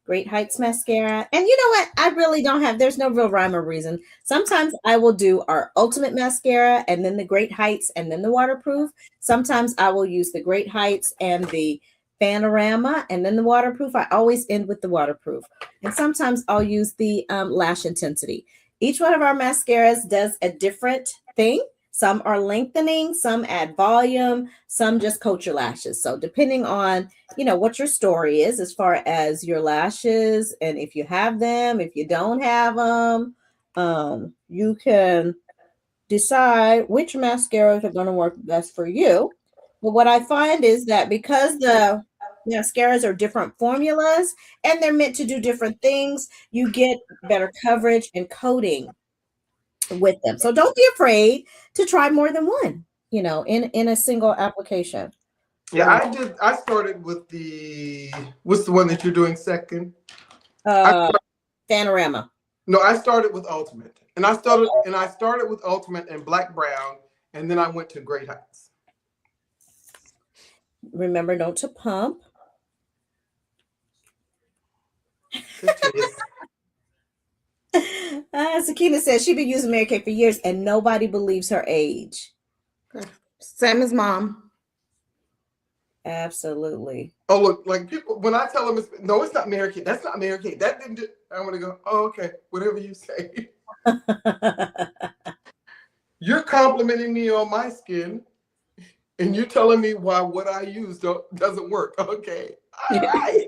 Great Heights mascara. And you know what? I really don't have, there's no real rhyme or reason. Sometimes I will do our Ultimate mascara and then the Great Heights and then the waterproof. Sometimes I will use the Great Heights and the Panorama and then the waterproof. I always end with the waterproof. And sometimes I'll use the Lash Intensity. Each one of our mascaras does a different thing. Some are lengthening, some add volume, some just coat your lashes. So depending on, you know, what your story is as far as your lashes and if you have them, if you don't have them, you can decide which mascaras are going to work best for you. But what I find is that because the mascaras are different formulas and they're meant to do different things, you get better coverage and coating with them. So don't be afraid to try more than one, you know, in a single application. Yeah, I did. I started with what's the one that you're doing second? Panorama. No, I started with Ultimate, and I started with Ultimate and Black Brown, and then I went to Great Heights. Remember, don't to pump. Sakina says she's been using Mary Kay for years, and nobody believes her age. Same as mom. Absolutely. Oh, look, like people, when I tell them, it's not Mary Kay. That's not Mary Kay. That didn't do, I'm going to go, oh, okay, whatever you say. You're complimenting me on my skin, and you're telling me why what I use doesn't work. Okay. All right.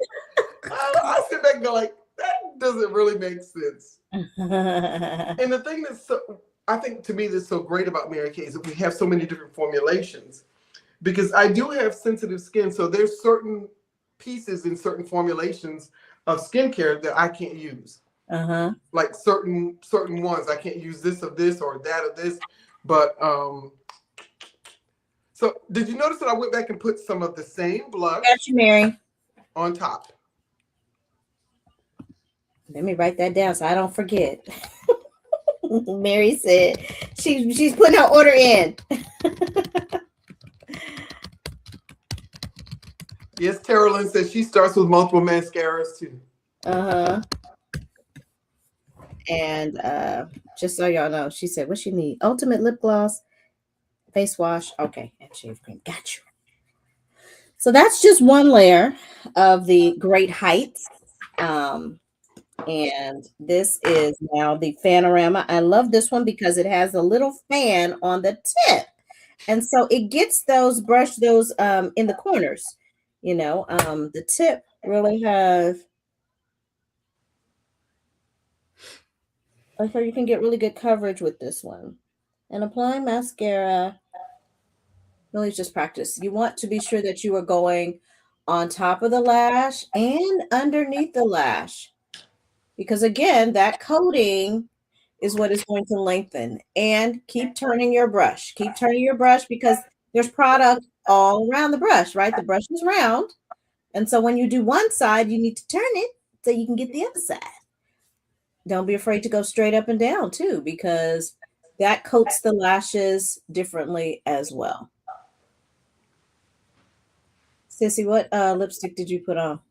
I sit back and go like, that doesn't really make sense. And the thing that's I think to me that's so great about Mary Kay is that we have so many different formulations. Because I do have sensitive skin, so there's certain pieces in certain formulations of skincare that I can't use. Like certain ones, I can't use this of this or that of this. But so did you notice that I went back and put some of the same blush? Got you, Mary. On top. Let me write that down so I don't forget. Mary said she's putting her order in. Yes, Carolyn says she starts with multiple mascaras too. And just so y'all know, she said what she need: Ultimate lip gloss, face wash, okay, and shave cream. Got you. So that's just one layer of the Great Heights. And this is now the Panorama. I love this one because it has a little fan on the tip. And so it gets those in the corners. You know, the tip really has, so you can get really good coverage with this one. And applying mascara, really just practice. You want to be sure that you are going on top of the lash and underneath the lash. Because again, that coating is what is going to lengthen. And keep turning your brush. Keep turning your brush because there's product all around the brush, right? The brush is round. And so when you do one side, you need to turn it so you can get the other side. Don't be afraid to go straight up and down too, because that coats the lashes differently as well. Sissy, what lipstick did you put on?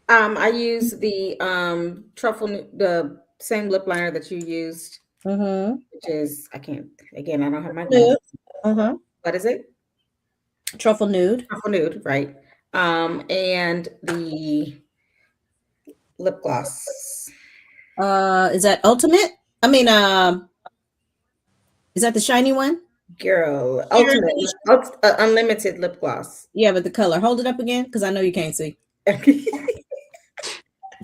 I use the the same lip liner that you used, which is I don't have my glasses. What is it? Truffle Nude. Truffle Nude, right? And the lip gloss. Is that Ultimate? I mean, is that the shiny one? Girl, Ultimate, unlimited lip gloss. Yeah, but the color. Hold it up again, because I know you can't see.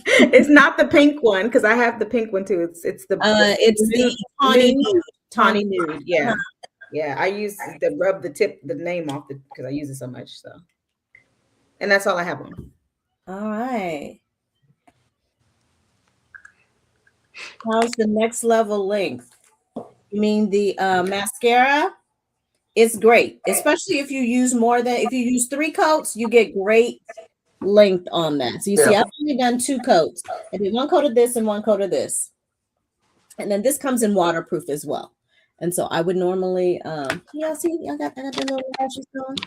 It's not the pink one because I have the pink one too. It's It's nude, the tawny nude. tawny nude. Yeah, yeah. I use the rub the name off because I use it so much. So, and that's all I have on. All right. How's the next level length? You mean the mascara? It's great, especially if you use if you use 3 coats, you get great length on that. So you see, Yeah. I've only done 2 coats. I did 1 coat of this and 1 coat of this. And then this comes in waterproof as well. And so I would normally, yeah, see, I got the little lashes going.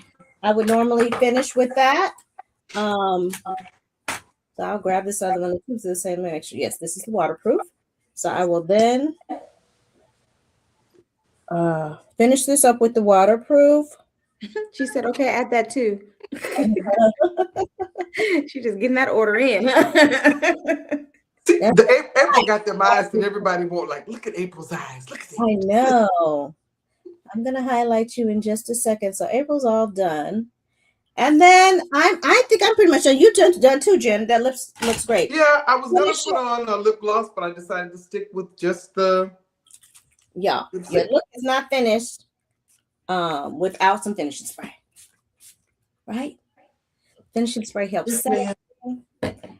I would normally finish with that. So I'll grab this other one. It's the same actually. Yes, this is the waterproof. So I will then finish this up with the waterproof. She said, "Okay, add that too." She's just getting that order in. See, April got them eyes that everybody want. Like, look at April's eyes. Look at I it. know. I'm gonna highlight you in just a second. So April's all done. And then I think I'm pretty much done. You done too, Jen. That looks great. Yeah, I was gonna put on a lip gloss, but I decided to stick with just the. Yeah, your look is not finished without some finishing spray. Right? Finishing spray helps. Yes,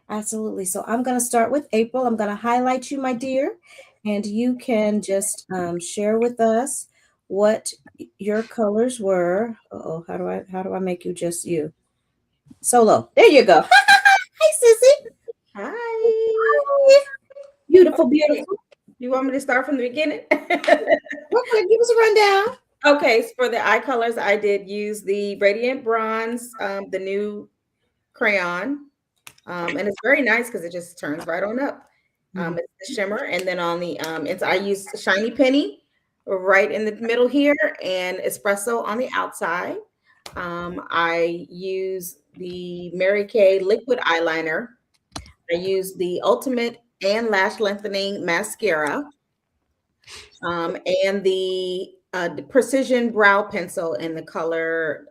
Absolutely. So I'm gonna start with April. I'm gonna highlight you, my dear, and you can just share with us what your colors were. Oh, how do I make you just you? Solo. There you go. Hi, Sissy. Hi. Beautiful, beautiful. You want me to start from the beginning? Real quick, give us a rundown. Okay, so for the eye colors, I did use the Radiant Bronze, the new crayon. And it's very nice because it just turns right on up. It's the shimmer. And then on the I used Shiny Penny right in the middle here and espresso on the outside. I use the Mary Kay liquid eyeliner. I use the Ultimate and Lash Lengthening Mascara. And the Precision Brow Pencil in the color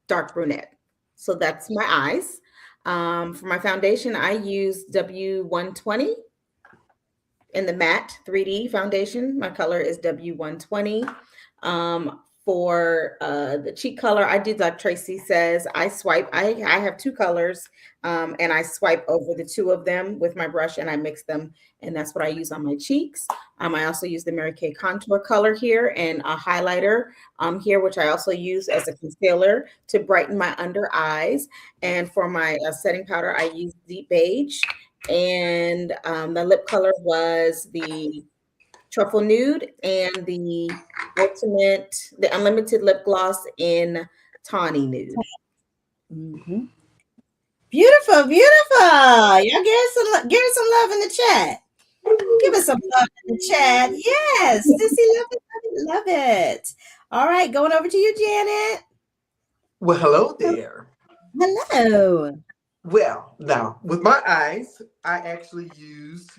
Dark Brunette. So that's my eyes. For my foundation, I use W120 in the matte 3D foundation. My color is W120. For the cheek color, I did like Tracy says. I swipe. I have 2 colors, and I swipe over the 2 of them with my brush, and I mix them, and that's what I use on my cheeks. I also use the Mary Kay contour color here and a highlighter here, which I also use as a concealer to brighten my under eyes. And for my setting powder, I use Deep Beige, and the lip color was the Truffle Nude and the Unlimited Lip Gloss in Tawny Nude. Mm-hmm. Beautiful, beautiful. Y'all give us some love in the chat. Give us some love in the chat. Yes, Sissy, love it, love it, love it. All right, going over to you, Janet. Well, hello there. Hello. Well, now with my eyes, I actually used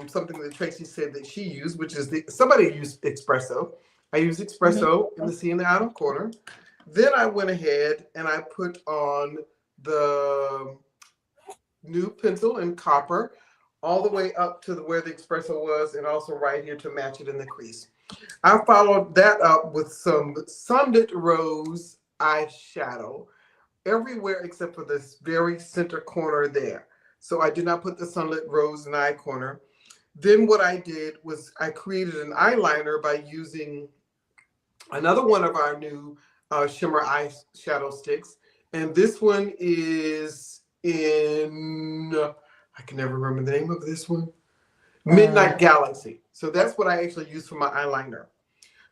something that Tracy said that she used, which is somebody used espresso. I used espresso in the C and the outer corner. Then I went ahead and I put on the new pencil in copper all the way up to where the espresso was, and also right here to match it in the crease. I followed that up with some Sunlit Rose eyeshadow everywhere except for this very center corner there. So I did not put the Sunlit Rose in the eye corner. Then what I did was I created an eyeliner by using another one of our new shimmer eyeshadow sticks. And this one is in, I can never remember the name of this one, Midnight Galaxy. So that's what I actually used for my eyeliner.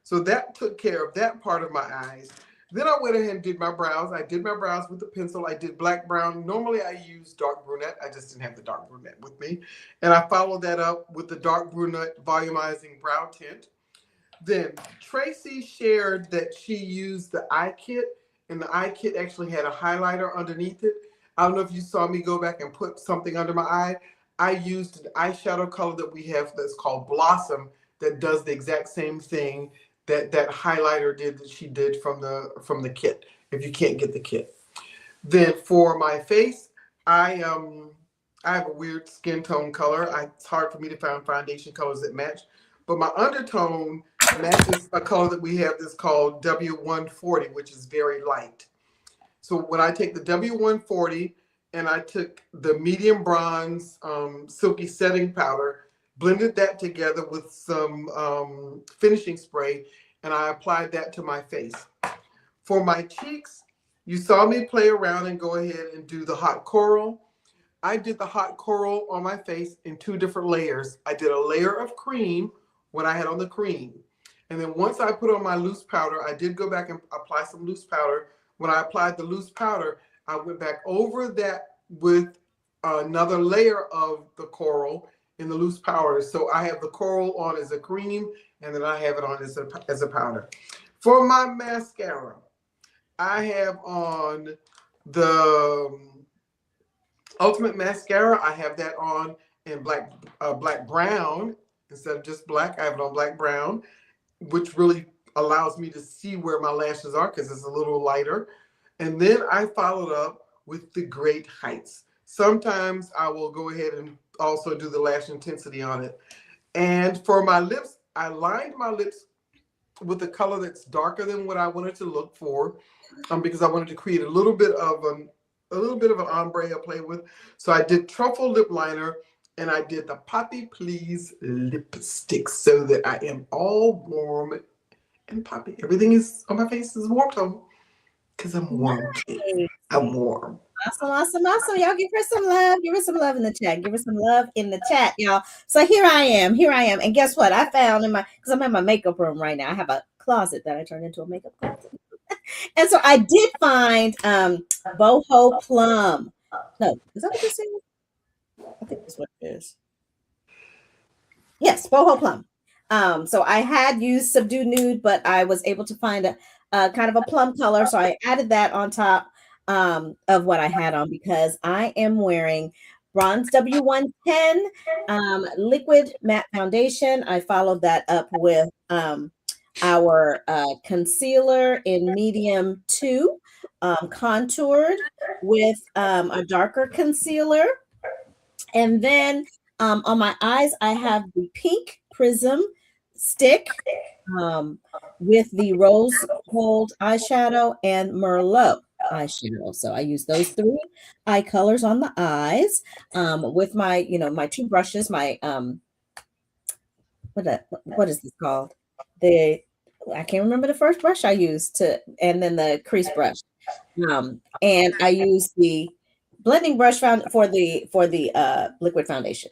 So that took care of that part of my eyes. Then I went ahead and did my brows. I did my brows with the pencil. I did black brown. Normally I use dark brunette. I just didn't have the dark brunette with me. And I followed that up with the dark brunette volumizing brow tint. Then Tracy shared that she used the eye kit, and the eye kit actually had a highlighter underneath it. I don't know if you saw me go back and put something under my eye. I used an eyeshadow color that we have that's called Blossom that does the exact same thing that highlighter did that she did from the kit, if you can't get the kit. Then for my face, I I have a weird skin tone color. It's hard for me to find foundation colors that match. But my undertone matches a color that we have that's called W140, which is very light. So when I take the W140 and I took the medium bronze silky setting powder, blended that together with some finishing spray, and I applied that to my face. For my cheeks, you saw me play around and go ahead and do the hot coral. I did the hot coral on my face in two different layers. I did a layer of cream when I had on the cream. And then once I put on my loose powder, I did go back and apply some loose powder. When I applied the loose powder, I went back over that with another layer of the coral in the loose powder. So I have the coral on as a cream, and then I have it on as a powder. For my mascara, I have on the Ultimate Mascara. I have that on in black brown instead of just black. I have it on black brown, which really allows me to see where my lashes are because it's a little lighter. And then I followed up with the Great Heights. Sometimes I will go ahead and also do the lash intensity on it. And for my lips, I lined my lips with a color that's darker than what I wanted to look for, because I wanted to create a little bit of an ombre to play with. So I did truffle lip liner, and I did the Poppy Please lipstick so that I am all warm and poppy. Everything is on my face is warm tone because I'm warm. Nice. I'm warm. Awesome, awesome, awesome. Y'all give her some love. Give her some love in the chat. Give her some love in the chat, y'all. So here I am. Here I am. And guess what? I found because I'm in my makeup room right now. I have a closet that I turned into a makeup closet. And so I did find boho plum. No, is that what this is? I think that's what it is. Yes, boho plum. So I had used subdued nude, but I was able to find a kind of a plum color. So I added that on top of what I had on because I am wearing Bronze W110 liquid matte foundation. I followed that up with our concealer in medium 2, contoured with a darker concealer. And then on my eyes, I have the pink prism stick with the rose gold eyeshadow and Merlot eyeshadow. So I use those 3 eye colors on the eyes with my, my 2 brushes, my what is this called? I can't remember the first brush I used and then the crease brush. And I use the blending brush for the liquid foundation.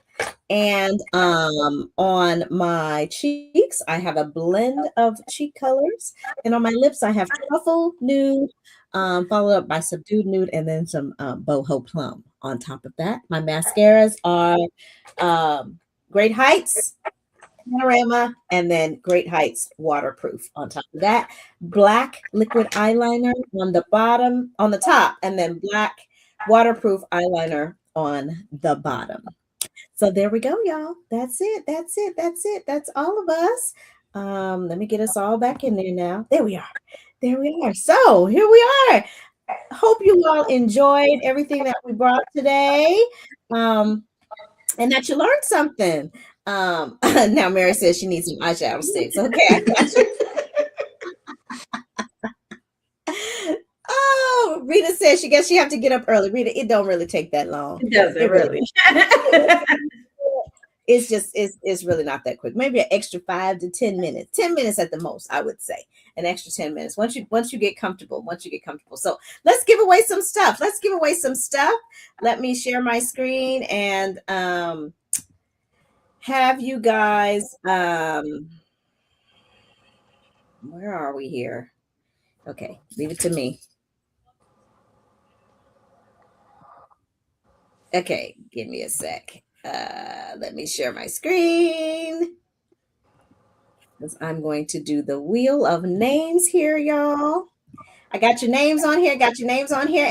And on my cheeks, I have a blend of cheek colors. And on my lips, I have truffle nude, followed up by subdued nude, and then some boho plum on top of that. My mascaras are Great Heights Panorama, and then Great Heights Waterproof on top of that. Black liquid eyeliner on the bottom, on the top, and then black waterproof eyeliner on the bottom. So there we go, y'all. That's it. That's it. That's it. That's all of us. Let me get us all back in there now. There we are. There we are. So here we are. Hope you all enjoyed everything that we brought today. And that you learned something. Now Mary says she needs some eyeshadow sticks. Okay, I got you. Oh, Rita says she guess she have to get up early. Rita, it don't really take that long. It doesn't really. It's really not that quick. Maybe an extra 5 to 10 minutes. 10 minutes at the most, I would say. An extra 10 minutes. Once you get comfortable. So let's give away some stuff. Let me share my screen and have you guys where are we here? Okay, leave it to me. Okay, give me a sec. Let me share my screen. Because I'm going to do the wheel of names here, y'all. I got your names on here.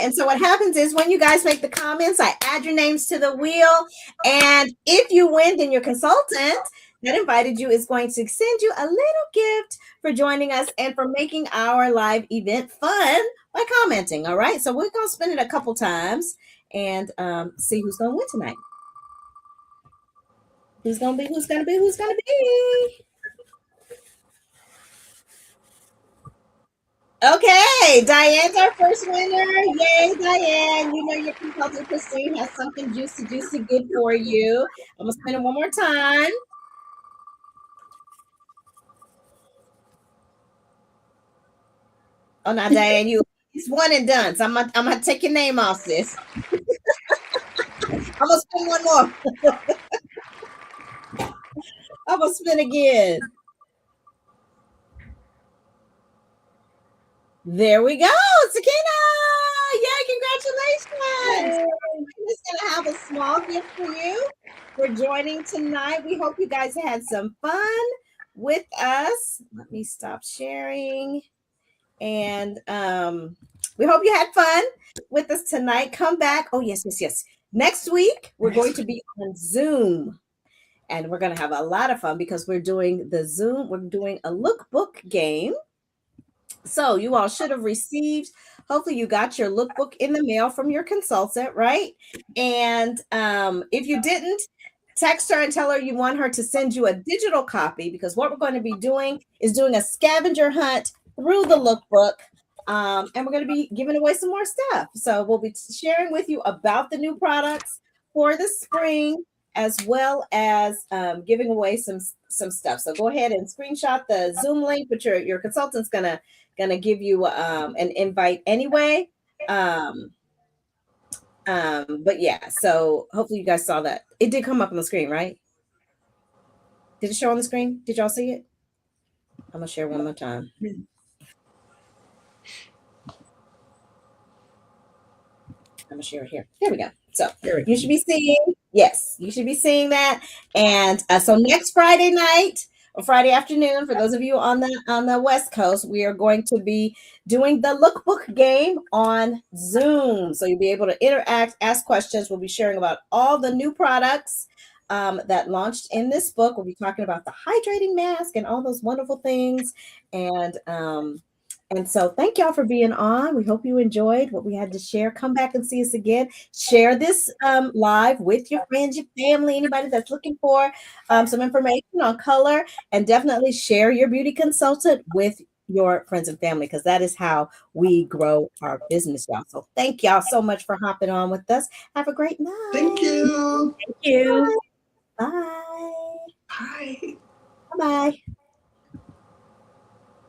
And so what happens is when you guys make the comments, I add your names to the wheel. And if you win, then your consultant, that invited you is going to send you a little gift for joining us and for making our live event fun by commenting. All right. So we're going to spin it a couple times and see who's going to win tonight. Who's going to be? Who's going to be? Who's going to be? Okay, Diane's our first winner. Yay, Diane. You know your consultant Christine has something juicy good for you. I'm going to spin it one more time. Oh, now, Diane, it's one and done. So I'm gonna take your name off, sis. I'm gonna spin one more. I'm gonna spin again. There we go, Sakina! Yay, congratulations! I'm just gonna have a small gift for you for joining tonight. We hope you guys had some fun with us. Let me stop sharing. And we hope you had fun with us tonight. Come back. Oh, yes. Next week, we're going to be on Zoom. And we're going to have a lot of fun because we're doing a lookbook game. So you all should have received, hopefully you got your lookbook in the mail from your consultant, right? And if you didn't, text her and tell her you want her to send you a digital copy, because what we're going to be doing is doing a scavenger hunt through the lookbook. And we're going to be giving away some more stuff. So we'll be sharing with you about the new products for the spring, as well as giving away some stuff. So go ahead and screenshot the Zoom link, but your consultant's gonna give you an invite anyway. But yeah, so hopefully you guys saw that. It did come up on the screen, right? Did it show on the screen? Did y'all see it? I'm gonna share one more time. I'm gonna share it here. There we go. So you should be seeing that. And so next Friday night or Friday afternoon, for those of you on the West Coast, we are going to be doing the lookbook game on Zoom. So you'll be able to interact, ask questions. We'll be sharing about all the new products that launched in this book. We'll be talking about the hydrating mask and all those wonderful things. And so thank y'all for being on. We hope you enjoyed what we had to share. Come back and see us again. Share this live with your friends, your family, anybody that's looking for some information on color, and definitely share your beauty consultant with your friends and family, because that is how we grow our business, y'all. So thank y'all so much for hopping on with us. Have a great night. Thank you. Thank you. Bye. Bye. Bye-bye.